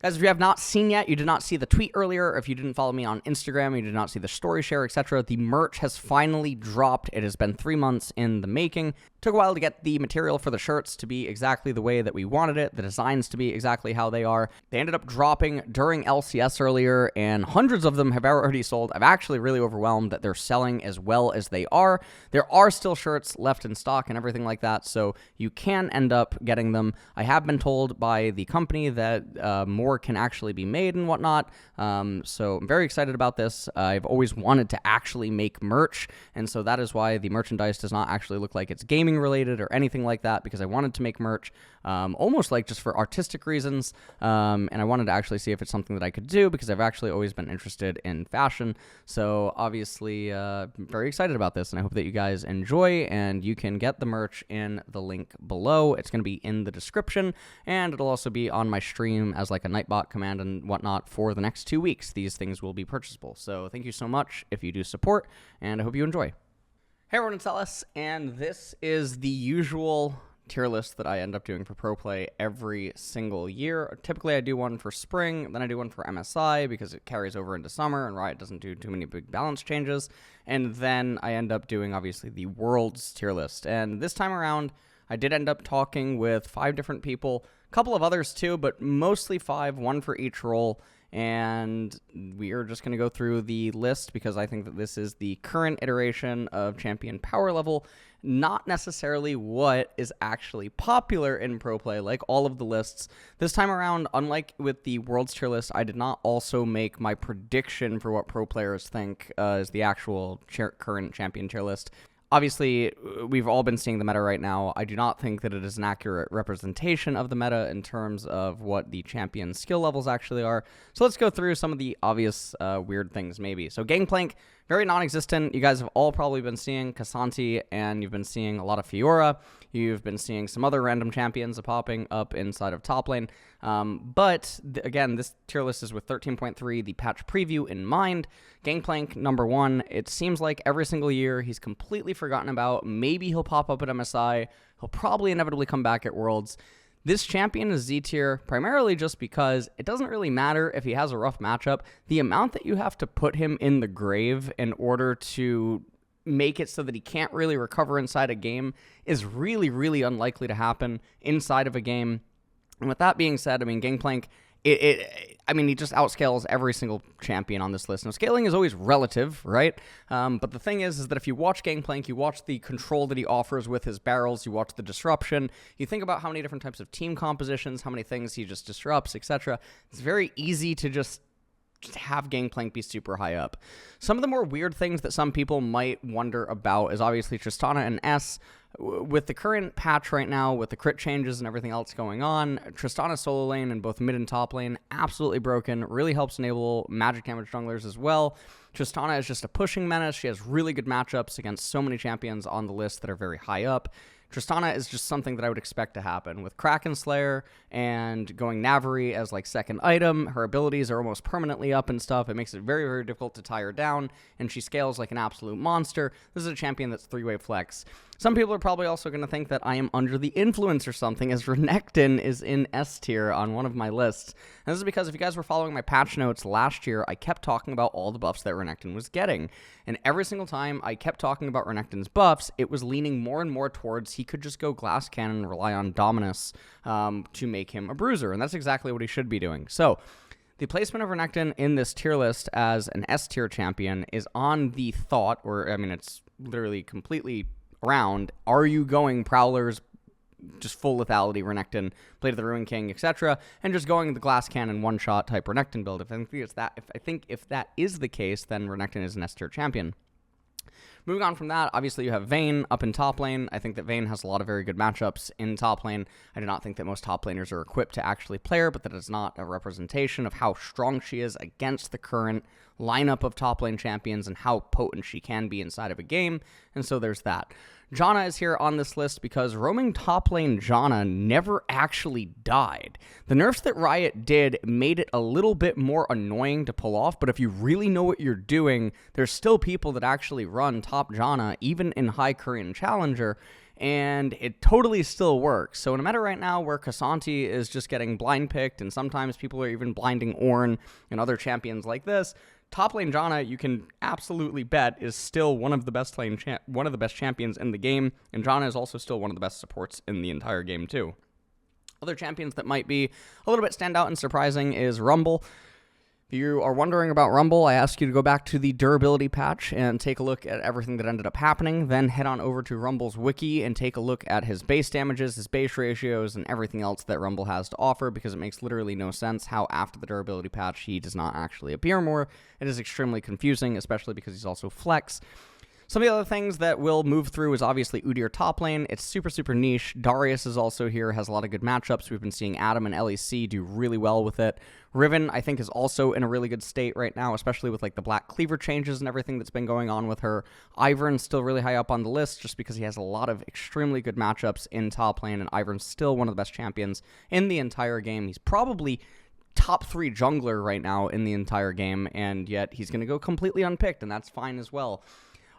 Guys, if you have not seen yet, you did not see the tweet earlier, or if you didn't follow me on Instagram, you did not see the story share, etc., the merch has finally dropped. It has been 3 months in the making. Took a while to get the material for the shirts to be exactly the way that we wanted it, the designs to be exactly how they are. They ended up dropping during LCS earlier, and hundreds of them have already sold. I'm actually really overwhelmed that they're selling as well as they are. There are still shirts left in stock and everything like that, so you can end up getting them. I have been told by the company that more can actually be made and whatnot, so I'm very excited about this. I've always wanted to actually make merch, and so that is why the merchandise does not actually look like it's gaming related or anything like that, because I wanted to make merch almost like just for artistic reasons, and I wanted to actually see if it's something that I could do, because I've actually always been interested in fashion. So obviously very excited about this, and I hope that you guys enjoy, and you can get the merch in the link below. It's going to be in the description, and it'll also be on my stream as like a Nightbot command and whatnot for the next 2 weeks. These things will be purchasable. So thank you so much if you do support, and I hope you enjoy. Hey everyone, it's Ellis, and this is the usual tier list that I end up doing for Pro Play every single year. Typically I do one for spring, then I do one for MSI because it carries over into summer and Riot doesn't do too many big balance changes, and then I end up doing obviously the Worlds tier list. And this time around I did end up talking with 5 different people, a couple of others too, but mostly 5, one for each role. And we are just going to go through the list because I think that this is the current iteration of champion power level, not necessarily what is actually popular in Pro Play like all of the lists. This time around, unlike with the World's tier list, I did not also make my prediction for what pro players think is the actual current champion tier list. Obviously, we've all been seeing the meta right now. I do not think that it is an accurate representation of the meta in terms of what the champion skill levels actually are. So let's go through some of the obvious weird things maybe. So Gangplank, very non-existent. You guys have all probably been seeing K'Sante, and you've been seeing a lot of Fiora. You've been seeing some other random champions popping up inside of top lane. But again, this tier list is with 13.3, the patch preview in mind. Gangplank, number 1. It seems like every single year he's completely forgotten about. Maybe he'll pop up at MSI. He'll probably inevitably come back at Worlds. This champion is Z tier primarily just because it doesn't really matter if he has a rough matchup. The amount that you have to put him in the grave in order to make it so that he can't really recover inside a game is really, really unlikely to happen inside of a game. And with that being said, I mean, Gangplank, I mean, he just outscales every single champion on this list. Now, scaling is always relative, right? But the thing is that if you watch Gangplank, you watch the control that he offers with his barrels, you watch the disruption, you think about how many different types of team compositions, how many things he just disrupts, etc. It's very easy to just have Gangplank be super high up. Some of the more weird things that some people might wonder about is obviously Tristana and S. With the current patch right now, with the crit changes and everything else going on, Tristana solo lane in both mid and top lane, absolutely broken, really helps enable magic damage junglers as well. Tristana is just a pushing menace. She has really good matchups against so many champions on the list that are very high up. Tristana is just something that I would expect to happen. With Kraken Slayer and going Navari as like second item, her abilities are almost permanently up and stuff. It makes it very, very difficult to tie her down, and she scales like an absolute monster. This is a champion that's 3-way flex. Some people are probably also going to think that I am under the influence or something, as Renekton is in S tier on one of my lists. And this is because if you guys were following my patch notes last year, I kept talking about all the buffs that Renekton was getting. And every single time I kept talking about Renekton's buffs, it was leaning more and more towards he could just go Glass Cannon and rely on Dominus to make him a bruiser. And that's exactly what he should be doing. So the placement of Renekton in this tier list as an S tier champion is on the thought, or I mean, it's literally completely around, are you going Prowlers, just full lethality Renekton, Blade of the Ruin King, etc., and just going the Glass Cannon one-shot type Renekton build? If that is the case, then Renekton is an S tier champion. Moving on from that, obviously you have Vayne up in top lane. I think that Vayne has a lot of very good matchups in top lane. I do not think that most top laners are equipped to actually play her, but that is not a representation of how strong she is against the current lineup of top lane champions and how potent she can be inside of a game, and so there's that. Janna is here on this list because roaming top lane Janna never actually died. The nerfs that Riot did made it a little bit more annoying to pull off, but if you really know what you're doing, there's still people that actually run top Janna, even in high Korean Challenger, and it totally still works. So in a meta right now where K'Sante is just getting blind picked, and sometimes people are even blinding Ornn and other champions like this, top lane Janna, you can absolutely bet, is still one of the best champions in the game, and Janna is also still one of the best supports in the entire game too. Other champions that might be a little bit standout and surprising is Rumble. If you are wondering about Rumble, I ask you to go back to the durability patch and take a look at everything that ended up happening. Then head on over to Rumble's wiki and take a look at his base damages, his base ratios, and everything else that Rumble has to offer, because it makes literally no sense how after the durability patch he does not actually appear more. It is extremely confusing, especially because he's also flex. Some of the other things that will move through is obviously Udyr top lane. It's super, super niche. Darius is also here, has a lot of good matchups. We've been seeing Adam and LEC do really well with it. Riven, I think, is also in a really good state right now, especially with like the Black Cleaver changes and everything that's been going on with her. Ivern's still really high up on the list just because he has a lot of extremely good matchups in top lane, and Ivern's still one of the best champions in the entire game. He's probably top 3 jungler right now in the entire game, and yet he's going to go completely unpicked, and that's fine as well.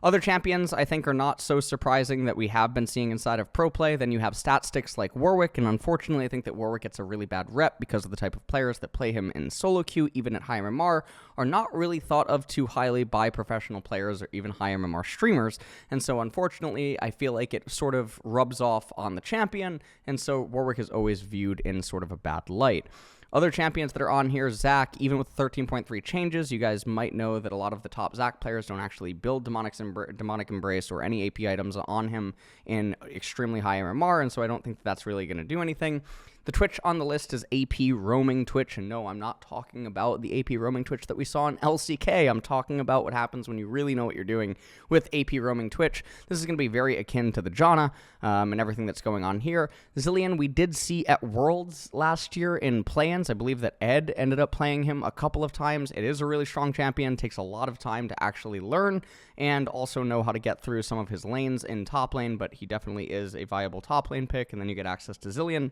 Other champions, I think, are not so surprising that we have been seeing inside of pro play. Then you have stat sticks like Warwick, and unfortunately, I think that Warwick gets a really bad rep because of the type of players that play him in solo queue, even at high MMR, are not really thought of too highly by professional players or even high MMR streamers. And so, unfortunately, I feel like it sort of rubs off on the champion, and so Warwick is always viewed in sort of a bad light. Other champions that are on here, Zac, even with 13.3 changes, you guys might know that a lot of the top Zac players don't actually build Demonic Embrace or any AP items on him in extremely high MMR, and so I don't think that's really going to do anything. The Twitch on the list is AP roaming Twitch, and no, I'm not talking about the AP roaming Twitch that we saw in LCK. I'm talking about what happens when you really know what you're doing with AP roaming Twitch. This is going to be very akin to the Janna and everything that's going on here. Zilean, we did see at Worlds last year in play-ins. I believe that Ed ended up playing him a couple of times. It is a really strong champion, takes a lot of time to actually learn and also know how to get through some of his lanes in top lane, but he definitely is a viable top lane pick, and then you get access to Zilean.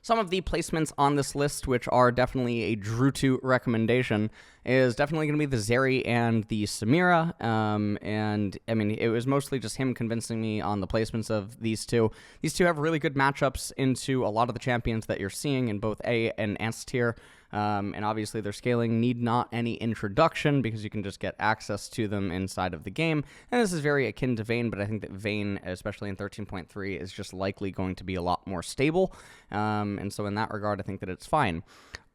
Some of the placements on this list, which are definitely a Drew2 recommendation, is definitely going to be the Zeri and the Samira. And, I mean, it was mostly just him convincing me on the placements of these two. These two have really good matchups into a lot of the champions that you're seeing in both A and S tier. And obviously their scaling need not any introduction because you can just get access to them inside of the game. And this is very akin to Vayne, but I think that Vayne, especially in 13.3, is just likely going to be a lot more stable. And so in that regard, I think that it's fine.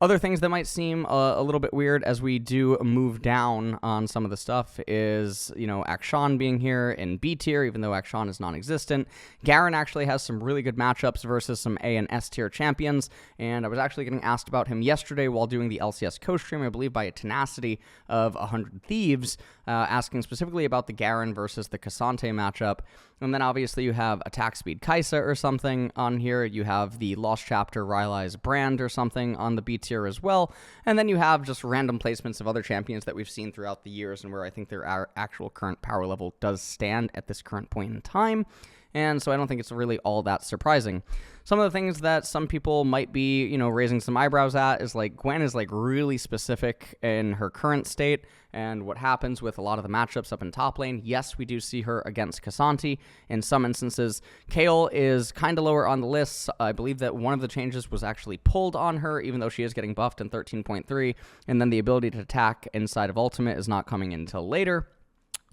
Other things that might seem a little bit weird as we do move down on some of the stuff is, you know, Akshan being here in B tier, even though Akshan is non-existent. Garen actually has some really good matchups versus some A and S tier champions, and I was actually getting asked about him yesterday while doing the LCS co-stream, I believe by a Tenacity of 100 Thieves, asking specifically about the Garen versus the K'Sante matchup. And then obviously you have Attack Speed Kai'Sa or something on here. You have the Lost Chapter Rylai's Brand or something on the B tier as well. And then you have just random placements of other champions that we've seen throughout the years and where I think their actual current power level does stand at this current point in time. And so I don't think it's really all that surprising. Some of the things that some people might be, you know, raising some eyebrows at is like Gwen is like really specific in her current state and what happens with a lot of the matchups up in top lane. Yes, we do see her against K'Sante in some instances. Kayle is kind of lower on the list. I believe that one of the changes was actually pulled on her, even though she is getting buffed in 13.3, and then the ability to attack inside of Ultimate is not coming until later.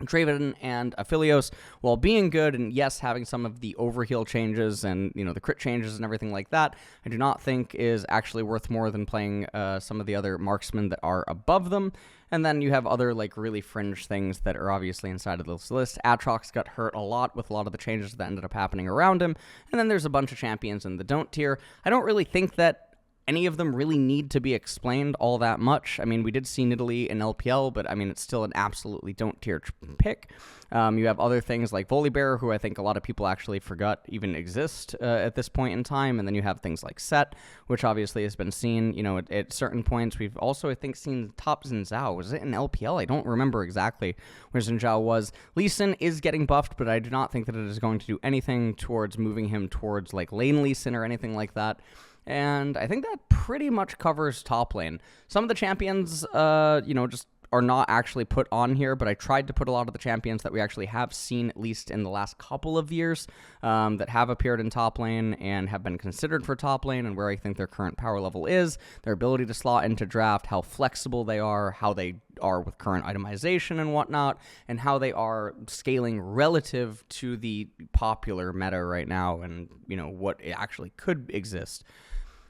Draven and Aphelios, while being good and yes, having some of the overheal changes and, you know, the crit changes and everything like that, I do not think is actually worth more than playing some of the other marksmen that are above them. And then you have other, like, really fringe things that are obviously inside of this list. Aatrox got hurt a lot with a lot of the changes that ended up happening around him. And then there's a bunch of champions in the don't tier. I don't really think that any of them really need to be explained all that much. I mean, we did see Nidalee in LPL, but I mean, it's still an absolutely don't tier pick. You have other things like Volibear, who I think a lot of people actually forgot even exist at this point in time. And then you have things like Set, which obviously has been seen, you know, at certain points. We've also, I think, seen top Xin Zhao. Was it in LPL? I don't remember exactly where Xin Zhao was. Lee Sin is getting buffed, but I do not think that it is going to do anything towards moving him towards like lane Lee Sin or anything like that. And I think that pretty much covers top lane. Some of the champions, you know, just are not actually put on here, but I tried to put a lot of the champions that we actually have seen, at least in the last couple of years, that have appeared in top lane and have been considered for top lane, and where I think their current power level is, their ability to slot into draft, how flexible they are, how they are with current itemization and whatnot, and how they are scaling relative to the popular meta right now, and what actually could exist.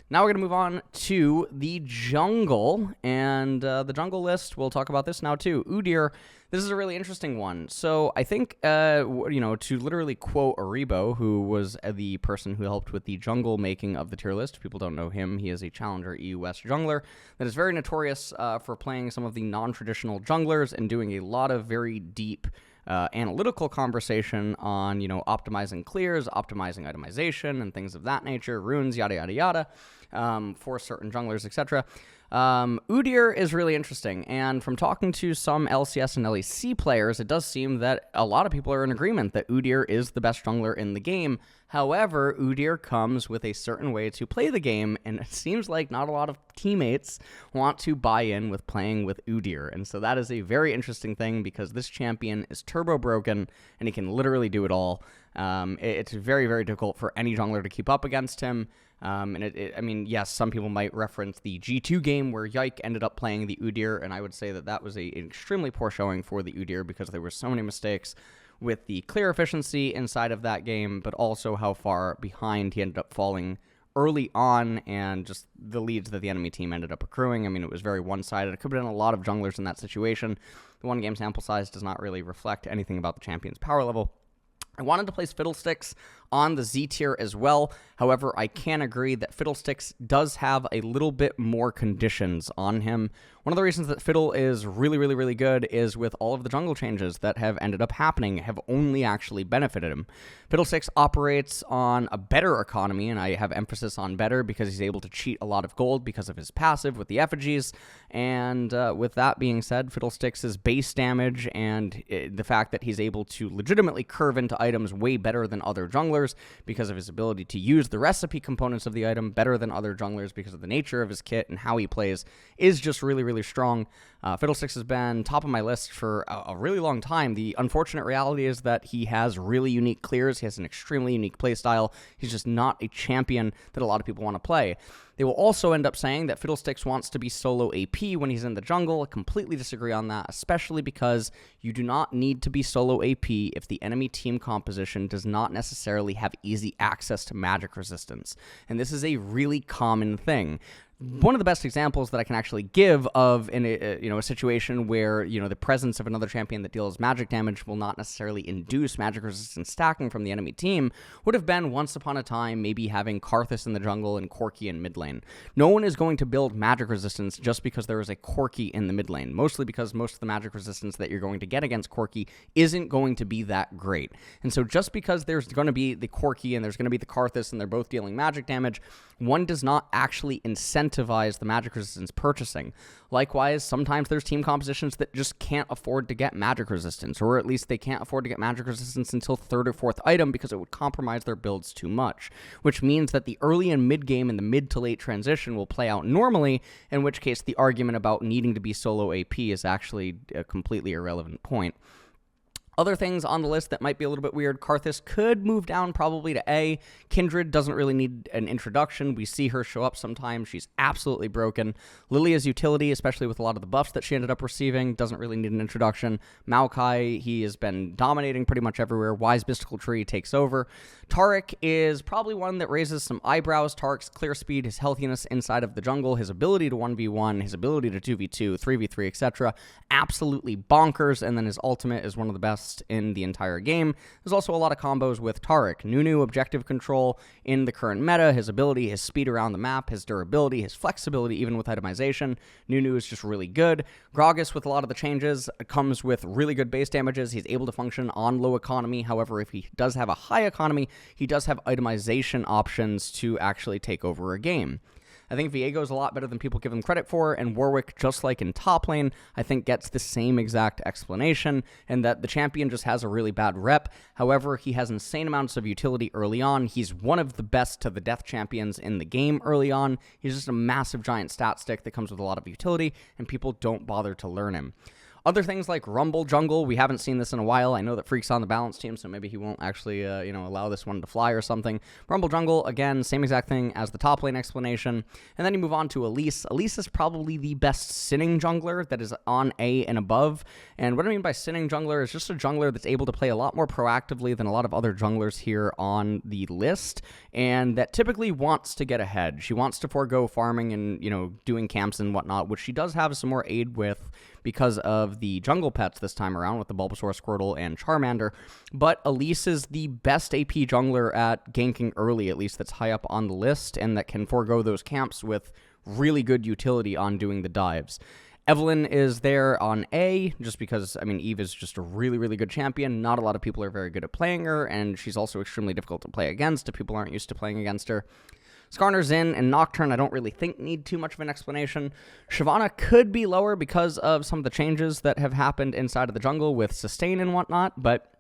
Now we're going to move on to the jungle, and the jungle list, we'll talk about this now too. Udyr, this is a really interesting one. So I think, to literally quote Aribo, who was the person who helped with the jungle making of the tier list. If people don't know him, he is a challenger EU West jungler that is very notorious for playing some of the non-traditional junglers and doing a lot of very deep analytical conversation on, optimizing clears, optimizing itemization, and things of that nature, runes, yada, yada, yada, for certain junglers, etc. Udyr is really interesting, and from talking to some LCS and LEC players, it does seem that a lot of people are in agreement that Udyr is the best jungler in the game. However, Udyr comes with a certain way to play the game, and it seems like not a lot of teammates want to buy in with playing with Udyr, and so that is a very interesting thing, because this champion is turbo broken, and he can literally do it all. It's very, very difficult for any jungler to keep up against him. Yes, some people might reference the G2 game where Yike ended up playing the Udyr, and I would say that was an extremely poor showing for the Udyr, because there were so many mistakes with the clear efficiency inside of that game, but also how far behind he ended up falling early on, and just the leads that the enemy team ended up accruing. It was very one-sided. It could have been a lot of junglers in that situation. The one-game sample size does not really reflect anything about the champion's power level. I wanted to place Fiddlesticks on the Z tier as well. However, I can agree that Fiddlesticks does have a little bit more conditions on him. One of the reasons that Fiddle is really, really, really good is with all of the jungle changes that have ended up happening have only actually benefited him. Fiddlesticks operates on a better economy, and I have emphasis on better because he's able to cheat a lot of gold because of his passive with the effigies. And with that being said, Fiddlesticks' base damage and the fact that he's able to legitimately curve into items way better than other junglers because of his ability to use the recipe components of the item better than other junglers because of the nature of his kit and how he plays is just really, really strong. Fiddlesticks has been top of my list for a really long time. The unfortunate reality is that he has really unique clears. He has an extremely unique playstyle. He's just not a champion that a lot of people want to play. They will also end up saying that Fiddlesticks wants to be solo AP when he's in the jungle. I completely disagree on that, especially because you do not need to be solo AP if the enemy team composition does not necessarily have easy access to magic resistance. And this is a really common thing. One of the best examples that I can actually give of a situation where the presence of another champion that deals magic damage will not necessarily induce magic resistance stacking from the enemy team would have been once upon a time maybe having Karthus in the jungle and Corki in mid lane. No one is going to build magic resistance just because there is a Corki in the mid lane, mostly because most of the magic resistance that you're going to get against Corki isn't going to be that great. And so just because there's going to be the Corki and there's going to be the Karthus and they're both dealing magic damage, one does not actually incentivize the magic resistance purchasing. Likewise, sometimes there's team compositions that just can't afford to get magic resistance, or at least they can't afford to get magic resistance until third or fourth item because it would compromise their builds too much, which means that the early and mid game and the mid to late transition will play out normally, in which case the argument about needing to be solo AP is actually a completely irrelevant point. Other things on the list that might be a little bit weird, Karthus could move down probably to A. Kindred doesn't really need an introduction. We see her show up sometimes. She's absolutely broken. Lilia's utility, especially with a lot of the buffs that she ended up receiving, doesn't really need an introduction. Maokai, he has been dominating pretty much everywhere. Wise Mystical Tree takes over. Taric is probably one that raises some eyebrows. Taric's clear speed, his healthiness inside of the jungle, his ability to 1v1, his ability to 2v2, 3v3, etc. Absolutely bonkers, and then his ultimate is one of the best in the entire game. There's also a lot of combos with Taric. Nunu objective control in the current meta, his ability, his speed around the map, his durability, his flexibility, even with itemization. Nunu is just really good. Gragas, with a lot of the changes, comes with really good base damages. He's able to function on low economy. However, if he does have a high economy, he does have itemization options to actually take over a game. I think Viego is a lot better than people give him credit for, and Warwick, just like in top lane, I think gets the same exact explanation, and that the champion just has a really bad rep. However, he has insane amounts of utility early on. He's one of the best to the death champions in the game early on. He's just a massive giant stat stick that comes with a lot of utility, and people don't bother to learn him. Other things like Rumble Jungle, we haven't seen this in a while. I know that Freak's on the balance team, so maybe he won't actually, allow this one to fly or something. Rumble Jungle, again, same exact thing as the top lane explanation. And then you move on to Elise. Elise is probably the best sinning jungler that is on A and above. And what I mean by sinning jungler is just a jungler that's able to play a lot more proactively than a lot of other junglers here on the list, and that typically wants to get ahead. She wants to forego farming and, doing camps and whatnot, which she does have some more aid with because of the jungle pets this time around with the Bulbasaur, Squirtle, and Charmander. But Elise is the best AP jungler at ganking early, at least that's high up on the list, and that can forego those camps with really good utility on doing the dives. Evelynn is there on A, just because, Eve is just a really, really good champion. Not a lot of people are very good at playing her, and she's also extremely difficult to play against if people aren't used to playing against her. Skarner's in, and Nocturne I don't really think need too much of an explanation. Shyvana could be lower because of some of the changes that have happened inside of the jungle with sustain and whatnot, but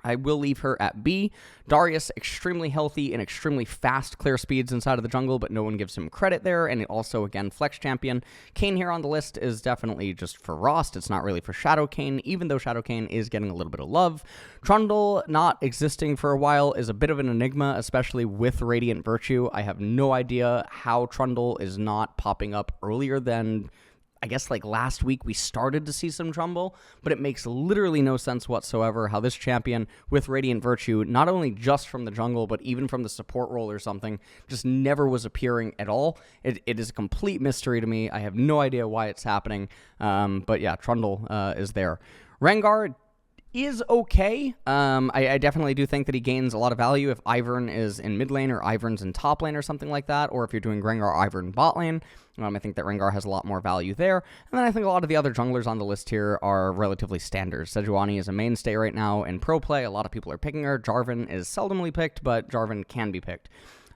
I will leave her at B. Darius, extremely healthy and extremely fast clear speeds inside of the jungle, but no one gives him credit there, and also, again, flex champion. Kayn here on the list is definitely just for Rost. It's not really for Shadow Kayn, even though Shadow Kayn is getting a little bit of love. Trundle, not existing for a while, is a bit of an enigma, especially with Radiant Virtue. I have no idea how Trundle is not popping up earlier than, I guess, like last week we started to see some Trumble, but it makes literally no sense whatsoever how this champion with Radiant Virtue, not only just from the jungle, but even from the support role or something, just never was appearing at all. It is a complete mystery to me. I have no idea why it's happening, but yeah, Trundle is there. Rengar is okay. I definitely do think that he gains a lot of value if Ivern is in mid lane or Ivern's in top lane or something like that, or if you're doing Rengar, Ivern bot lane. I think that Rengar has a lot more value there. And then I think a lot of the other junglers on the list here are relatively standard. Sejuani is a mainstay right now in pro play. A lot of people are picking her. Jarvan is seldomly picked, but Jarvan can be picked.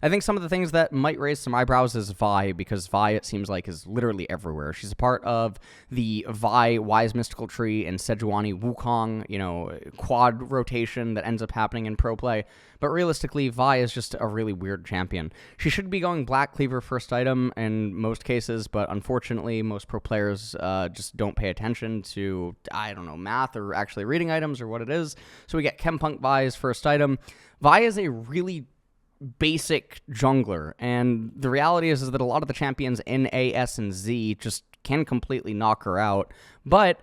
I think some of the things that might raise some eyebrows is Vi, because Vi, it seems like, is literally everywhere. She's a part of the Vi Wise Mystical Tree and Sejuani Wukong, quad rotation that ends up happening in pro play. But realistically, Vi is just a really weird champion. She should be going Black Cleaver first item in most cases, but unfortunately, most pro players just don't pay attention to, math or actually reading items or what it is. So we get Chempunk Vi's first item. Vi is a really basic jungler, and the reality is that a lot of the champions in A, S, and Z just can completely knock her out, but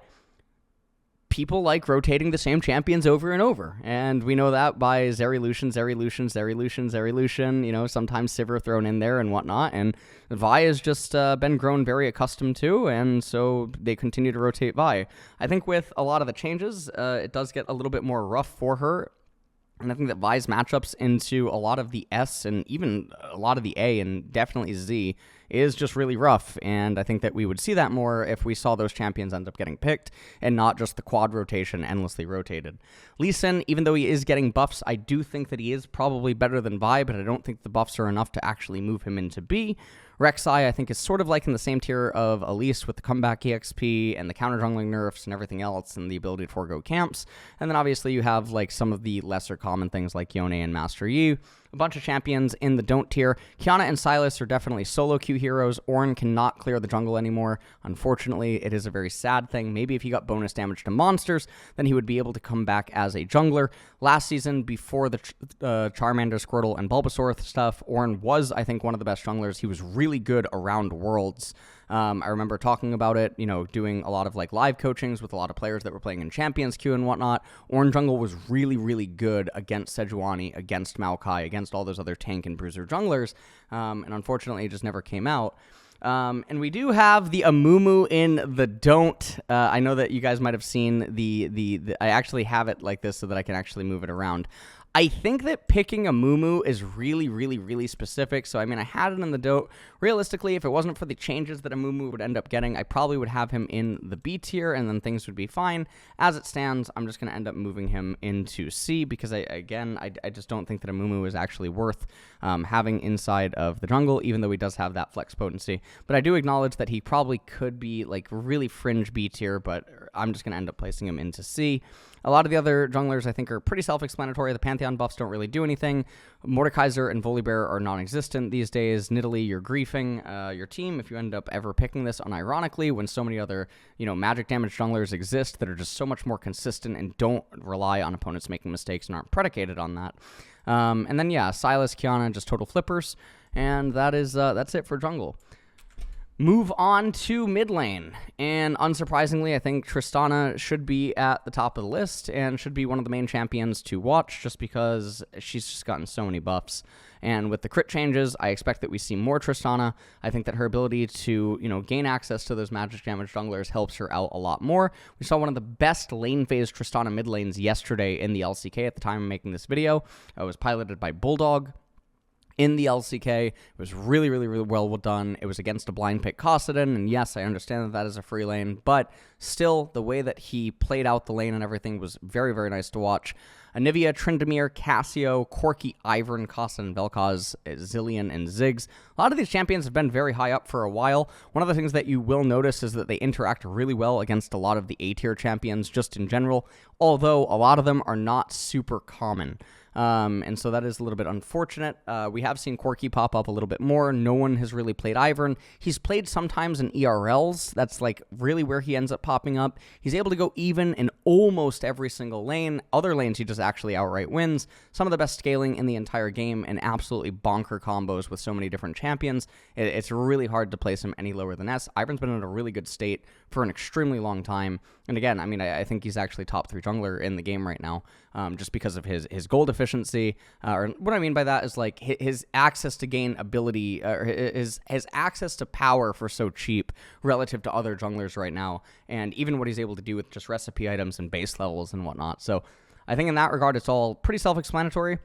people like rotating the same champions over and over, and we know that by Zerilution, sometimes Sivir thrown in there and whatnot, and Vi has just been grown very accustomed to, and so they continue to rotate Vi. I think with a lot of the changes, it does get a little bit more rough for her. And I think that Vi's matchups into a lot of the S and even a lot of the A and definitely Z is just really rough. And I think that we would see that more if we saw those champions end up getting picked and not just the quad rotation endlessly rotated. Lee Sin, even though he is getting buffs, I do think that he is probably better than Vi, but I don't think the buffs are enough to actually move him into B. Rek'Sai, I think, is sort of like in the same tier of Elise with the comeback EXP and the counter-jungling nerfs and everything else and the ability to forego camps. And then obviously you have like some of the lesser common things like Yone and Master Yi. A bunch of champions in the don't tier. Kiana and Sylas are definitely solo queue heroes. Ornn cannot clear the jungle anymore. Unfortunately, it is a very sad thing. Maybe if he got bonus damage to monsters, then he would be able to come back as a jungler. Last season, before the Charmander, Squirtle, and Bulbasaur stuff, Ornn was, I think, one of the best junglers. He was really good around worlds. I remember talking about it, doing a lot of like live coachings with a lot of players that were playing in Champions Queue and whatnot. Ornn jungle was really, really good against Sejuani, against Maokai, against all those other tank and bruiser junglers, and unfortunately it just never came out. And we do have the Amumu in the don't. I know that you guys might have seen the I actually have it like this so that I can actually move it around. I think that picking a Mumu is really, really, really specific. So, I mean, I had it in the dote. Realistically, if it wasn't for the changes that a Mumu would end up getting, I probably would have him in the B tier, and then things would be fine. As it stands, I'm just going to end up moving him into C because, I just don't think that a Mumu is actually worth having inside of the jungle, even though he does have that flex potency. But I do acknowledge that he probably could be, like, really fringe B tier, but I'm just going to end up placing him into C. A lot of the other junglers, I think, are pretty self-explanatory. The Pantheon buffs don't really do anything. Mordekaiser and Volibear are non-existent these days. Nidalee, you're griefing your team if you end up ever picking this unironically when so many other, magic damage junglers exist that are just so much more consistent and don't rely on opponents making mistakes and aren't predicated on that. And then, Sylas, Kiana, just total flippers. And that's it for jungle. Move on to mid lane, and unsurprisingly, I think Tristana should be at the top of the list and should be one of the main champions to watch just because she's just gotten so many buffs. And with the crit changes, I expect that we see more Tristana. I think that her ability to, gain access to those magic damage junglers helps her out a lot more. We saw one of the best lane phase Tristana mid lanes yesterday in the LCK at the time of making this video. It was piloted by Bulldog in the LCK. It was really, really, really well done. It was against a blind pick Kassadin, and yes, I understand that that is a free lane, but still, the way that he played out the lane and everything was very, very nice to watch. Anivia, Tryndamere, Cassio, Corki, Ivern, Kassadin, Vel'Koz, Zilean, and Ziggs. A lot of these champions have been very high up for a while. One of the things that you will notice is that they interact really well against a lot of the A-tier champions just in general, although a lot of them are not super common. And so that is a little bit unfortunate. We have seen Corki pop up a little bit more. No one has really played Ivern. He's played sometimes in ERLs. That's like really where he ends up popping up. He's able to go even in almost every single lane. Other lanes he just actually outright wins. Some of the best scaling in the entire game and absolutely bonker combos with so many different champions. It's really hard to place him any lower than S. Ivern's been in a really good state for an extremely long time. And again, I mean, I think he's actually top 3 jungler in the game right now, just because of his gold efficiency. Or what I mean by that is like his access to gain ability, or his access to power for so cheap relative to other junglers right now, and even what he's able to do with just recipe items and base levels and whatnot. So I think in that regard, it's all pretty self-explanatory.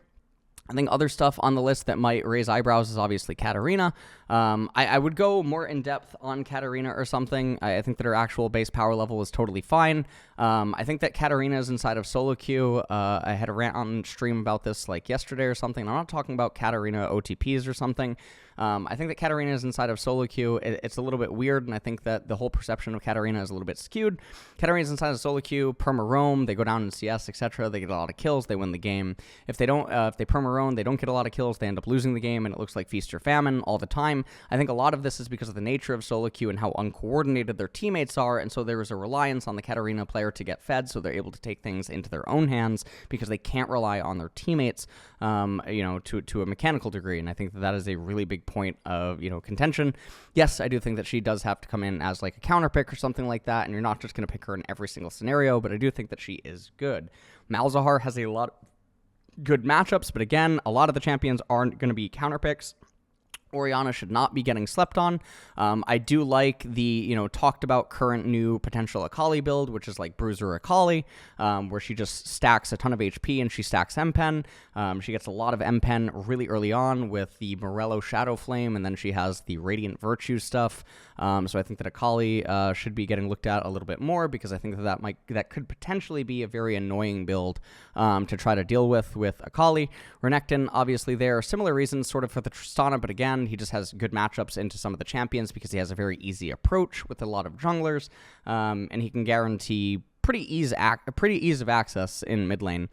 I think other stuff on the list that might raise eyebrows is obviously Katarina. I would go more in-depth on Katarina or something. I think that her actual base power level is totally fine. I think that Katarina is inside of solo queue. I had a rant on stream about this like yesterday or something. I'm not talking about Katarina OTPs or something. I think that Katarina is inside of solo queue. It's a little bit weird, and I think that the whole perception of Katarina is a little bit skewed. Katarina's inside of solo queue, perma roam, they go down in CS, etc. They get a lot of kills, they win the game. If they perma roam, they don't get a lot of kills, they end up losing the game, and it looks like feast or famine all the time. I think a lot of this is because of the nature of solo queue and how uncoordinated their teammates are, and so there is a reliance on the Katarina player to get fed, so they're able to take things into their own hands because they can't rely on their teammates, to a mechanical degree, and I think that is a really big point of, contention. Yes, I do think that she does have to come in as like a counter pick or something like that, and you're not just going to pick her in every single scenario, but I do think that she is good. Malzahar has a lot of good matchups, but again, a lot of the champions aren't going to be counter picks. Orianna should not be getting slept on. I do like the, talked about current new potential Akali build, which is like Bruiser Akali, where she just stacks a ton of HP and she stacks M-Pen. She gets a lot of M-Pen really early on with the Morello Shadow Flame, and then she has the Radiant Virtue stuff. So I think that Akali should be getting looked at a little bit more, because I think that could potentially be a very annoying build to try to deal with Akali. Renekton, obviously there. Similar reasons sort of for the Tristana, but again, he just has good matchups into some of the champions because he has a very easy approach with a lot of junglers, and he can guarantee pretty ease of access in mid lane.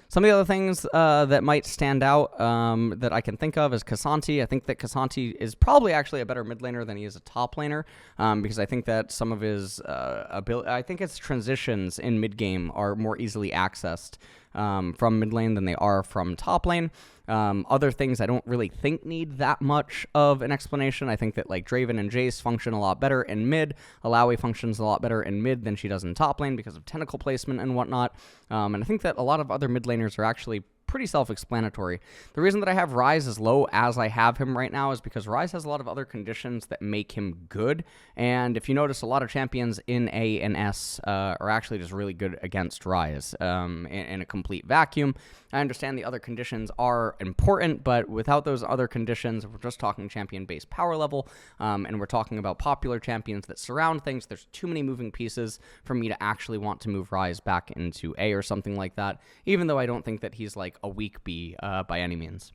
Some of the other things that might stand out that I can think of is K'Sante. I think that K'Sante is probably actually a better mid laner than he is a top laner, because I think that some of his I think his transitions in mid game are more easily accessed from mid lane than they are from top lane. Other things I don't really think need that much of an explanation. I think that like Draven and Jace function a lot better in mid. Alawi functions a lot better in mid than she does in top lane because of tentacle placement and whatnot. And I think that a lot of other mid laners are actually pretty self-explanatory. The reason that I have Rise as low as I have him right now is because Rise has a lot of other conditions that make him good, and if you notice, a lot of champions in A and S are actually just really good against Rise in a complete vacuum. I understand the other conditions are important, but without those other conditions, if we're just talking champion-based power level, and we're talking about popular champions that surround things, there's too many moving pieces for me to actually want to move Rise back into A or something like that, even though I don't think that he's like a weak B by any means.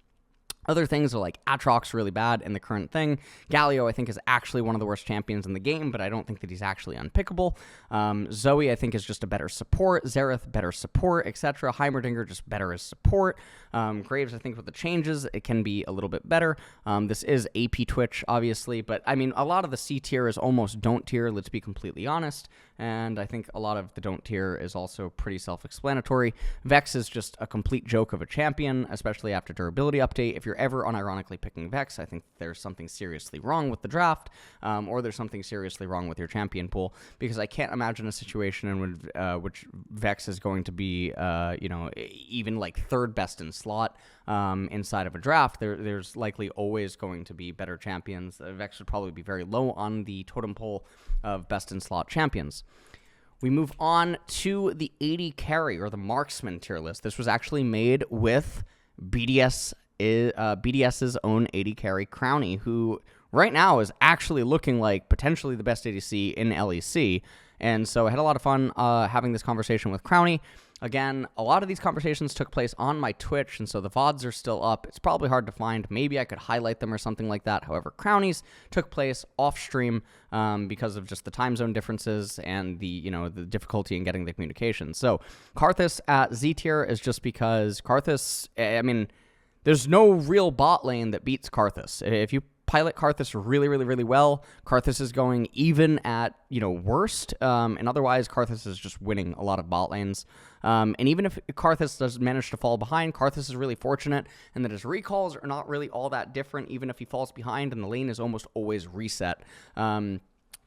Other things are like Atrox really bad in the current thing. Galio, I think, is actually one of the worst champions in the game, but I don't think that he's actually unpickable. Zoe, I think, is just a better support. Xerath, better support, etc. Heimerdinger, just better as support. Graves, I think, with the changes, it can be a little bit better. This is AP Twitch, obviously, but, I mean, a lot of the C tier is almost don't tier, let's be completely honest, and I think a lot of the don't tier is also pretty self-explanatory. Vex is just a complete joke of a champion, especially after durability update. If you're ever unironically picking Vex, I think there's something seriously wrong with the draft, or there's something seriously wrong with your champion pool, because I can't imagine a situation in which Vex is going to be, even like third best in slot inside of a draft. There's likely always going to be better champions. Vex would probably be very low on the totem pole of best in slot champions. We move on to the 80 carry, or the marksman tier list. This was actually made with BDS's own 80 carry Crowny, who right now is actually looking like potentially the best ADC in LEC. And so I had a lot of fun having this conversation with Crowny. Again, a lot of these conversations took place on my Twitch, and so the VODs are still up. It's probably hard to find. Maybe I could highlight them or something like that. However, Crowny's took place off stream because of just the time zone differences and the difficulty in getting the communication. So Karthus at Z tier is just because Karthus, I mean, there's no real bot lane that beats Karthus. If you pilot Karthus really, really, really well, Karthus is going even at, worst, and otherwise Karthus is just winning a lot of bot lanes. And even if Karthus does manage to fall behind, Karthus is really fortunate in that his recalls are not really all that different, even if he falls behind, and the lane is almost always reset.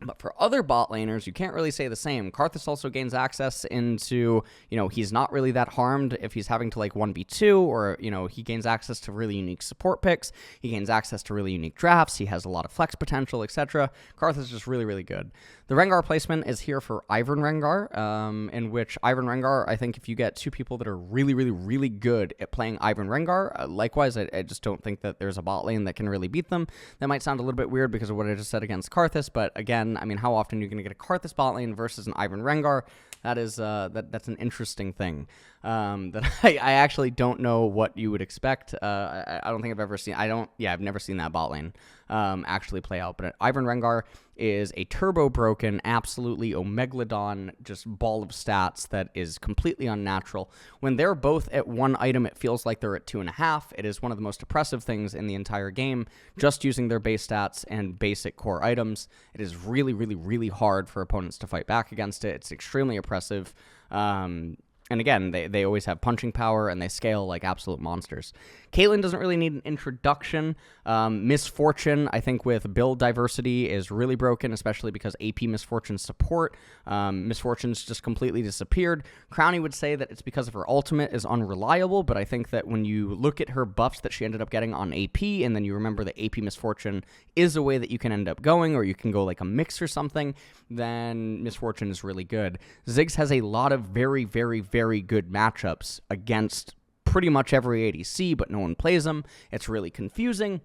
But for other bot laners, you can't really say the same. Karthus also gains access into, he's not really that harmed if he's having to, 1v2, or, he gains access to really unique support picks. He gains access to really unique drafts. He has a lot of flex potential, etc. Karthus is just really, really good. The Rengar placement is here for Ivern Rengar, in which Ivern Rengar, I think if you get two people that are really, really, really good at playing Ivern Rengar, likewise, I just don't think that there's a bot lane that can really beat them. That might sound a little bit weird because of what I just said against Karthus, but again, I mean, how often are you going to get a Karthus bot lane versus an Ivern Rengar? That is that's an interesting thing that I actually don't know what you would expect. I don't think I've ever seen. I've never seen that bot lane actually play out. But Ivern Rengar is a turbo broken, absolutely Omegalodon, just ball of stats that is completely unnatural. When they're both at one item, it feels like they're at 2.5. It is one of the most oppressive things in the entire game, just using their base stats and basic core items. It is really, really, really hard for opponents to fight back against it. It's extremely oppressive. And again, they always have punching power, and they scale like absolute monsters. Caitlyn doesn't really need an introduction. Misfortune, I think, with build diversity is really broken, especially because AP Misfortune support. Misfortune's just completely disappeared. Crowny would say that it's because of her ultimate is unreliable, but I think that when you look at her buffs that she ended up getting on AP, and then you remember that AP Misfortune is a way that you can end up going, or you can go like a mix or something, then Misfortune is really good. Ziggs has a lot of very, very, very good matchups against pretty much every ADC, but no one plays them. It's really confusing.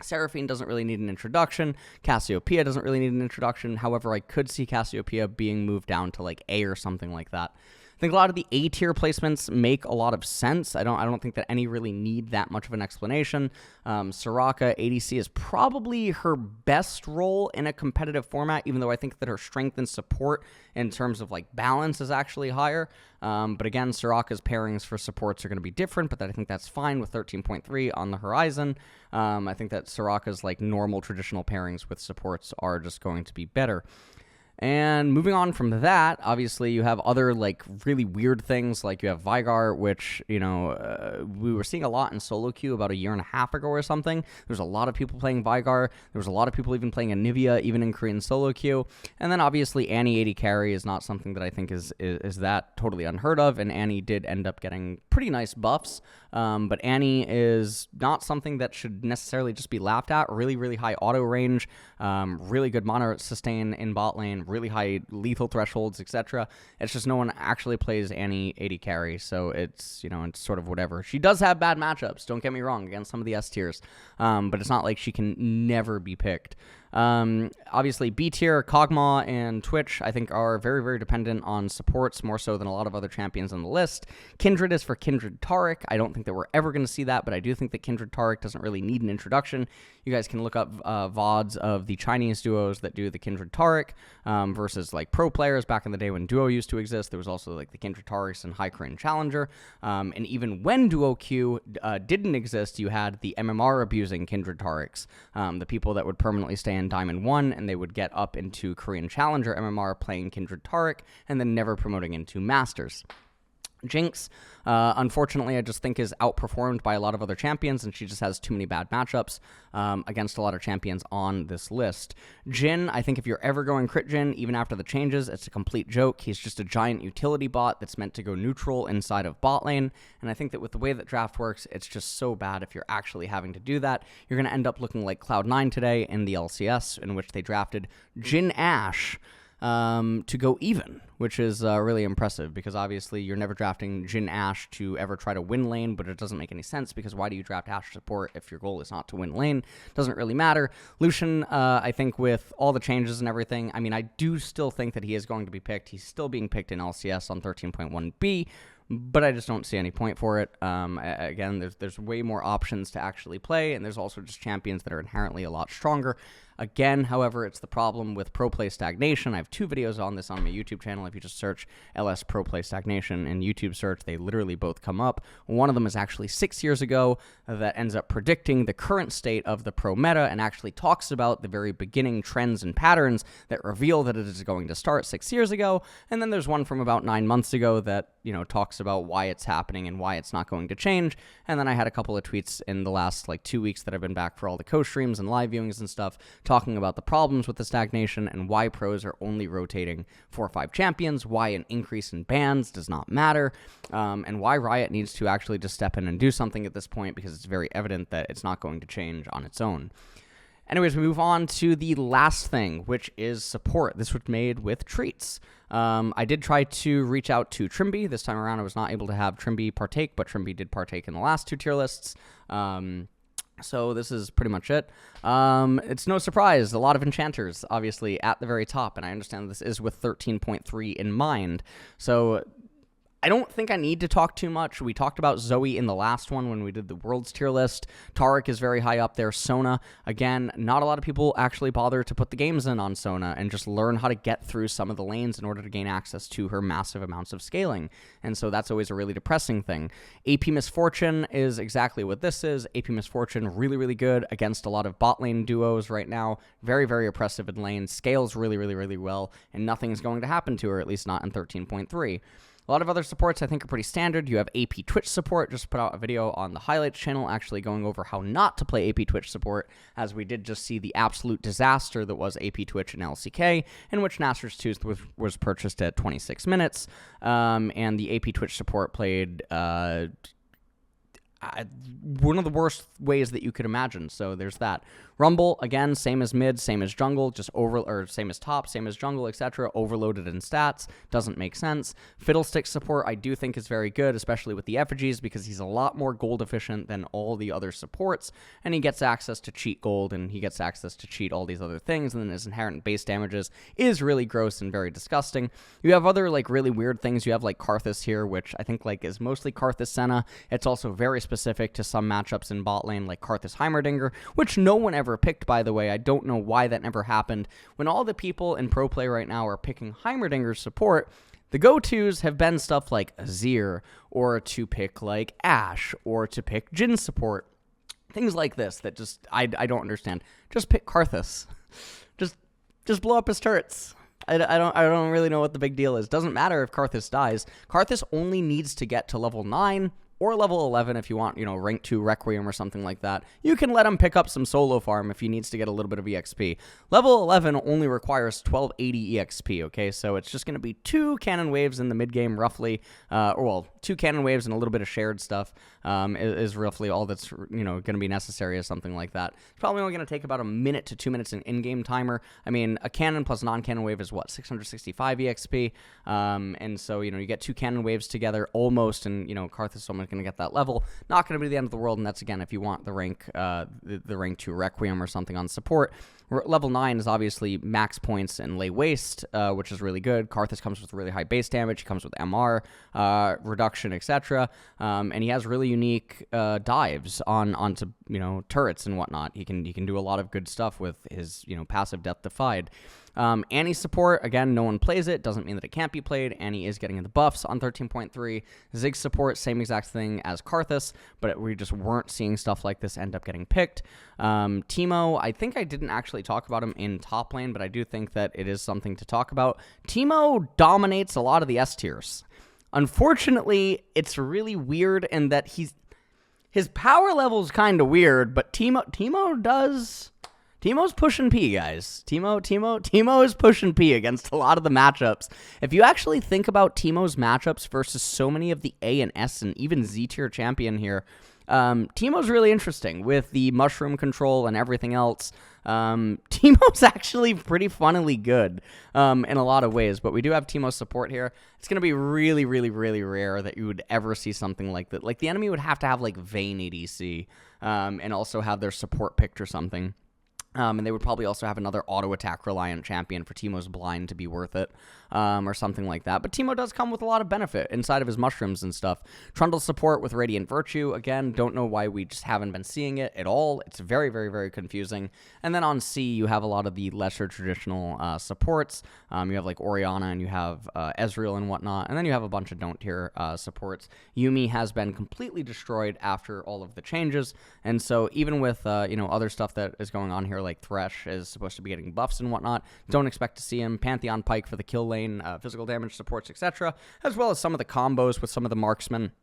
Seraphine doesn't really need an introduction. Cassiopeia doesn't really need an introduction. However, I could see Cassiopeia being moved down to A or something like that. I think a lot of the A tier placements make a lot of sense. I don't think that any really need that much of an explanation. Soraka ADC is probably her best role in a competitive format, even though I think that her strength and support in terms of balance is actually higher. But again, Soraka's pairings for supports are going to be different, but I think that's fine with 13.3 on the horizon. I think that Soraka's normal traditional pairings with supports are just going to be better. And moving on from that, obviously you have other like really weird things, like you have Vigar, which, we were seeing a lot in solo queue about a year and a half ago or something. There's a lot of people playing Vigar. There was a lot of people even playing Anivia, even in Korean solo queue. And then obviously Annie 80 carry is not something that I think is that totally unheard of, and Annie did end up getting pretty nice buffs. But Annie is not something that should necessarily just be laughed at. Really, really high auto range, really good mana sustain in bot lane, really high lethal thresholds, etc. It's just no one actually plays Annie 80 carry, so it's, it's sort of whatever. She does have bad matchups, don't get me wrong, against some of the S tiers, but it's not like she can never be picked. Obviously, B tier, Kog'Maw, and Twitch, I think, are very, very dependent on supports, more so than a lot of other champions on the list. Kindred is for Kindred Taric. I don't think that we're ever going to see that, but I do think that Kindred Taric doesn't really need an introduction. You guys can look up VODs of the Chinese duos that do the Kindred Taric versus like pro players back in the day when Duo used to exist. There was also like the Kindred Tarics and High Korean Challenger. And even when Duo Q didn't exist, you had the MMR abusing Kindred Tarics, the people that would permanently stay in Diamond 1, and they would get up into Korean Challenger MMR playing Kindred Taric, and then never promoting into Masters. Jinx, unfortunately, I just think is outperformed by a lot of other champions, and she just has too many bad matchups against a lot of champions on this list. Jhin, I think if you're ever going crit Jhin, even after the changes, it's a complete joke. He's just a giant utility bot that's meant to go neutral inside of bot lane, and I think that with the way that draft works, it's just so bad if you're actually having to do that. You're going to end up looking like Cloud9 today in the LCS, in which they drafted Jhin Ashe to go even, which is really impressive, because obviously you're never drafting Jhin Ashe to ever try to win lane, but it doesn't make any sense, because why do you draft Ashe support if your goal is not to win lane? Doesn't really matter. Lucian, I think with all the changes and everything, I mean, I do still think that he is going to be picked. He's still being picked in LCS on 13.1b, but I just don't see any point for it. Again, there's way more options to actually play, and there's also just champions that are inherently a lot stronger. Again, however, it's the problem with pro play stagnation. I have 2 videos on this on my YouTube channel. If you just search LS pro play stagnation in YouTube search, they literally both come up. One of them is actually 6 years ago that ends up predicting the current state of the pro meta and actually talks about the very beginning trends and patterns that reveal that it is going to start 6 years ago. And then there's one from about 9 months ago that, talks about why it's happening and why it's not going to change. And then I had a couple of tweets in the last 2 weeks that I've been back for all the co-streams and live viewings and stuff, talking about the problems with the stagnation and why pros are only rotating 4 or 5 champions, why an increase in bans does not matter, and why Riot needs to actually just step in and do something at this point, because it's very evident that it's not going to change on its own. Anyways, we move on to the last thing, which is support. This was made with treats. I did try to reach out to Trimby. This time around, I was not able to have Trimby partake, but Trimby did partake in the last 2 tier lists. So this is pretty much it. It's no surprise. A lot of enchanters, obviously, at the very top, and I understand this is with 13.3 in mind. So I don't think I need to talk too much. We talked about Zoe in the last one when we did the Worlds tier list. Taric is very high up there. Sona, again, not a lot of people actually bother to put the games in on Sona and just learn how to get through some of the lanes in order to gain access to her massive amounts of scaling. And so that's always a really depressing thing. AP Misfortune is exactly what this is. AP Misfortune, really, really good against a lot of bot lane duos right now. Very, very oppressive in lane. Scales really, really, really well, and nothing's going to happen to her, at least not in 13.3. A lot of other supports I think are pretty standard. You have AP Twitch support. Just put out a video on the highlights channel actually going over how not to play AP Twitch support, as we did just see the absolute disaster that was AP Twitch and LCK, in which Naster's 2 was purchased at 26 minutes, and the AP Twitch support played one of the worst ways that you could imagine. So there's that. Rumble, again, same as mid, same as jungle, just same as top, same as jungle, etc. Overloaded in stats. Doesn't make sense. Fiddlestick support, I do think is very good, especially with the effigies, because he's a lot more gold efficient than all the other supports, and he gets access to cheat gold, and he gets access to cheat all these other things, and then his inherent base damages is really gross and very disgusting. You have other, really weird things. You have, Karthus here, which I think, is mostly Karthus Senna. It's also very specific to some matchups in bot lane, like Karthus Heimerdinger, which no one ever picked, by the way. I don't know why that never happened. When all the people in pro play right now are picking Heimerdinger's support, the go-tos have been stuff like Azir, or to pick Ashe, or to pick Jhin support. Things like this that just, I don't understand. Just pick Karthus. Just blow up his turrets. I don't really know what the big deal is. Doesn't matter if Karthus dies. Karthus only needs to get to level 9 or level 11 if you want, rank 2 Requiem or something like that. You can let him pick up some solo farm if he needs to get a little bit of EXP. Level 11 only requires 1280 EXP, okay? So it's just going to be 2 cannon waves in the mid-game, roughly. 2 cannon waves and a little bit of shared stuff is roughly all that's, going to be necessary or something like that. It's probably only going to take about a minute to 2 minutes in-game timer. I mean, a cannon plus non-cannon wave is what, 665 EXP? And so, you get 2 cannon waves together almost, and, Karthus is almost going to get that level. Not going to be the end of the world, and that's, again, if you want the rank 2 Requiem or something on support. Level 9 is obviously max points and lay waste, which is really good. Karthus comes with really high base damage. He comes with MR reduction, etc. And he has really unique dives onto turrets and whatnot. He can do a lot of good stuff with his passive Death Defied. Annie support, again, no one plays it. Doesn't mean that it can't be played. Annie is getting the buffs on 13.3. Ziggs support, same exact thing as Karthus, but we just weren't seeing stuff like this end up getting picked. Teemo, I think I didn't actually talk about him in top lane, but I do think that it is something to talk about. Teemo dominates a lot of the S tiers. Unfortunately, it's really weird in that his power level is kind of weird, but Teemo's pushing P, guys. Teemo is pushing P against a lot of the matchups. If you actually think about Teemo's matchups versus so many of the A and S and even Z tier champion here, Teemo's really interesting with the mushroom control and everything else. Teemo's actually pretty funnily good in a lot of ways, but we do have Teemo's support here. It's going to be really, really, really rare that you would ever see something like that. Like, the enemy would have to have, like, Vayne ADC and also have their support picked or something. And they would probably also have another auto-attack reliant champion for Teemo's blind to be worth it, or something like that. But Teemo does come with a lot of benefit inside of his mushrooms and stuff. Trundle's support with Radiant Virtue, again, don't know why we just haven't been seeing it at all. It's very, very, very confusing. And then on C, you have a lot of the lesser traditional supports. You have like Orianna, and you have Ezreal and whatnot. And then you have a bunch of don't-tier supports. Yuumi has been completely destroyed after all of the changes. And so even with, other stuff that is going on here, like Thresh is supposed to be getting buffs and whatnot, don't expect to see him. Pantheon Pike for the kill lane, physical damage supports, etc., as well as some of the combos with some of the marksmen,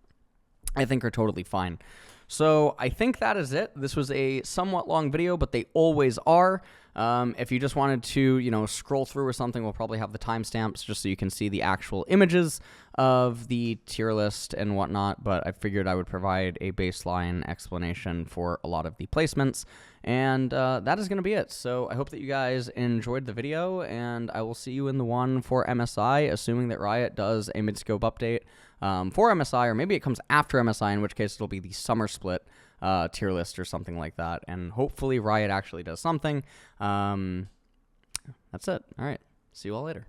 I think are totally fine. So I think that is it. This was a somewhat long video, but they always are. If you just wanted to, scroll through or something, we'll probably have the timestamps just so you can see the actual images of the tier list and whatnot, but I figured I would provide a baseline explanation for a lot of the placements, and that is going to be it. So I hope that you guys enjoyed the video, and I will see you in the one for MSI, assuming that Riot does a mid-scope update for MSI, or maybe it comes after MSI, in which case it'll be the summer split tier list or something like that, and hopefully Riot actually does something. That's it. All right. See you all later.